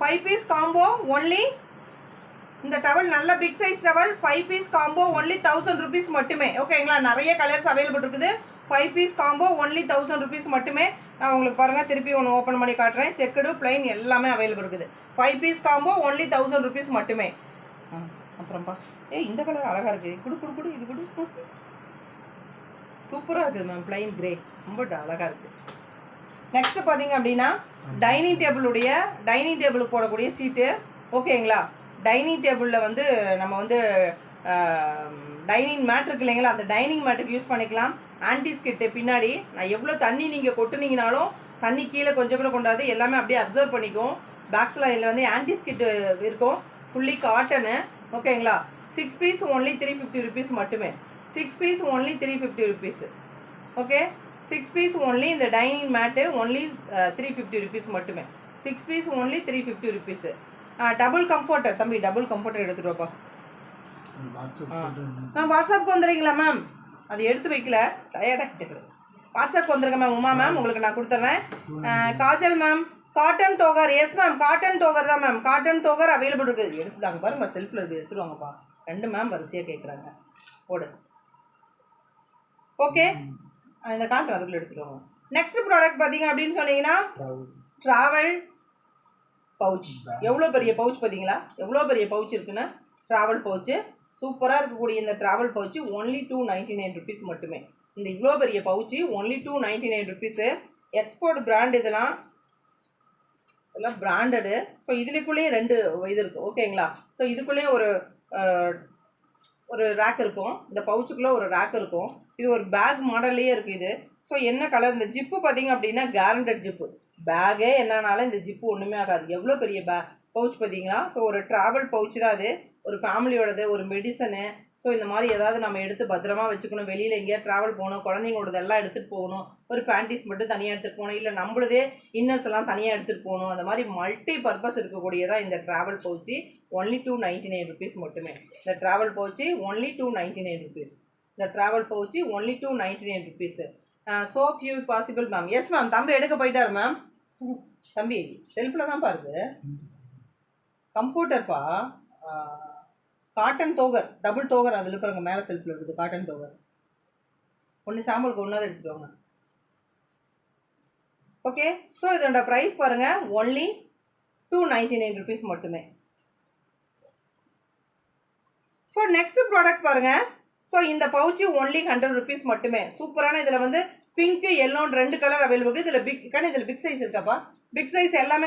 5 piece combo only. இந்த towel நல்ல big size towel 5 piece combo only 1000 rupees மட்டுமே. ஓகேங்களா, நிறைய கலர்ஸ் அவைலபிள் இருக்குது. 5 பீஸ் காம்போ ஒன்லி 1000 rupees மட்டுமே. நான் உங்களுக்கு பாருங்கள், திருப்பி ஒன்று ஓப்பன் பண்ணி காட்டுறேன். செக்குடு பிளைன் எல்லாமே அவைலபிள் இருக்குது. 5 பீஸ் காம்போ ஒன்லி 1000 rupees மட்டுமே. அப்புறம்ப்பா இந்த கலர் அழகாக இருக்குது. குடு இது குடு. சூப்பராக இருக்குது மேம். பிளைன் கிரே ரொம்ப அழகாக இருக்குது. நெக்ஸ்ட்டு பார்த்தீங்க அப்படின்னா டைனிங் டேபிளுக்கு போடக்கூடிய சீட்டு. ஓகேங்களா, டைனிங் டேபிளில் வந்து நம்ம வந்து டைனிங் மேட் இருக்கு இல்லைங்களா, அந்த டைனிங் மேட்டுக்கு யூஸ் பண்ணிக்கலாம். ஆன்டிஸ் கிட்டு பின்னாடி நான் எவ்வளோ தண்ணி நீங்கள் கொட்டுனீங்கனாலும் தண்ணி கீழே கொஞ்சம் கூட கொண்டாது, எல்லாமே அப்படியே அப்சர்வ் பண்ணிக்கும். பேக்ஸில் இதில் வந்து ஆன்டிஸ் கிட்டு இருக்கும், ஃபுல்லி காட்டனு. ஓகேங்களா, 6 பீஸ் ஒன்லி 350 rupees மட்டுமே. 6 piece only 350 rupees. Okay, 6 piece only. இந்த டைனிங் மேட்டு ஒன்லி 350 rupees மட்டுமே. 6 piece only 350 rupees. Double comforter தம்பி, டபுள் கம்ஃபர்டர் எடுத்துகிட்டு வாப்பா. மேம் வாட்ஸ்அப்புக்கு வந்துடுறீங்களா மேம்? அது எடுத்து வைக்கல, டயர்டாகிட்டு. வாட்ஸ்அப்புக்கு வந்துருங்க மேம். உமா மேம் உங்களுக்கு நான் கொடுத்துட்றேன். காஜல் மேம் காட்டன் தோகர். எஸ் மேம், காட்டன் தோகர் தான் மேம். காட்டன் தோகர் அவைலபிள் இருக்குது. எடுத்துட்டாங்க பாருங்க, செல்ஃபில் இருக்குது, எடுத்துருவாங்கப்பா. 2 மேம் வரிசையாக கேட்குறாங்க. போடு. ஓகே, இந்த காட்டன் அதுக்குள்ளே எடுத்துருவாங்க. நெக்ஸ்ட் ப்ராடக்ட் பார்த்தீங்க அப்படின்னு சொன்னீங்கன்னா ட்ராவல் பவுச். எவ்வளோ பெரிய பவுச் பார்த்தீங்களா, எவ்வளோ பெரிய பவுச் இருக்குன்னு. ட்ராவல் பவுச்சு சூப்பராக இருக்கக்கூடிய இந்த ட்ராவல் பவுச்சு ஒன்லி 299 rupees மட்டுமே. இந்த இவ்வளோ பெரிய pouch only 299 rupees. Export brand இதெல்லாம் பிராண்டடு. ஸோ இதுக்குள்ளேயே 2 இது இருக்குது. ஓகேங்களா, ஸோ இதுக்குள்ளேயே ஒரு ரேக் இருக்கும். இந்த பவுச்சுக்குள்ளே ஒரு ரேக் இருக்கும். இது ஒரு பேக் மாடல்லையே இருக்குது இது. ஸோ என்ன கலர், இந்த ஜிப்பு பார்த்தீங்க அப்படின்னா கேரண்டட் ஜிப்பு. பேக்கே என்னன்னாலும் இந்த ஜிப்பு ஒன்றுமே ஆகாது. எவ்வளோ பெரிய பவுச் பார்த்தீங்களா. ஸோ ஒரு ட்ராவல் பவுச் தான் அது, ஒரு ஃபேமிலியோடது, ஒரு மெடிசனு. ஸோ இந்த மாதிரி ஏதாவது நம்ம எடுத்து பத்திரமா வச்சுக்கணும். வெளியில் எங்கேயா ட்ராவல் போகணும், குழந்தைங்களோடது எல்லாம் எடுத்துகிட்டு போகணும். ஒரு பேண்டிஸ் மட்டும் தனியாக எடுத்துகிட்டு போகணும், இல்லை நம்மளதே இன்னர்ஸ் எல்லாம் தனியாக எடுத்துகிட்டு போகணும். அந்த மாதிரி மல்டி பர்பஸ் இருக்கக்கூடியதான் இந்த ட்ராவல் பவுச்சு. ஒன்லி 299 rupees மட்டுமே. இந்த ட்ராவல் பவுச்சு ஒன்லி 299 rupees. இந்த travel pouch only 299 rupees. So few possible ma'am. Yes ma'am, தம்பி எடுக்க போயிட்டார் மேம். தம்பி செல்ஃபில் தான் பாருங்க. கம்ஃபர்டர்ப்பா, காட்டன் தோகர், டபுள் தோகர். அதில் இருக்கிறவங்க மேலே செல்ஃபில் இருக்குது காட்டன் தோகர். ஒன்று சாம்பிளுக்கு ஒன்றாவது எடுத்துகிட்டு வாங்க. ஓகே, ஸோ இதோட ப்ரைஸ் பாருங்கள், ஒன்லி 299 rupees மட்டுமே. ஸோ நெக்ஸ்ட் ப்ராடக்ட் பாருங்கள். ஸோ இந்த பவுச்சு ஒன்லி 100 rupees மட்டுமே. சூப்பரான இதில் வந்து பிங்க்கு எல்லோ 2 கலர் அவைலபிள் இருக்குது. இதில் பிக் சைஸ் இருக்காப்பா. பிக் சைஸ் எல்லாமே